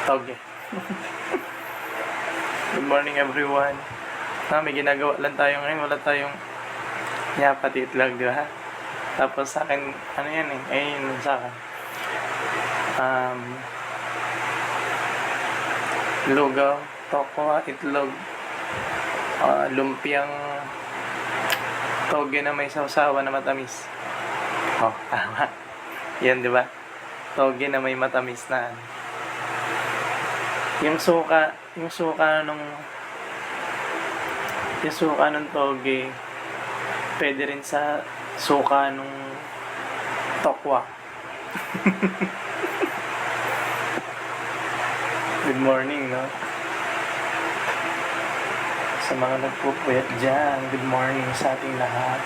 Toge. Good morning everyone. May ginagawa lang tayo ngayon. Wala tayong pati itlog, di ba? Tapos sa akin, ano yan eh? Ayun sa akin. Lugaw, tokwa, itlog, lumpiang toge na may sausawa na matamis. Oh, tama. Yan, di ba? Toge na may matamis na. Yung suka nung toge, pwede rin sa suka nung tokwa. Good morning, no? Sa mga nagpupuyat dyan, good morning sa ating lahat.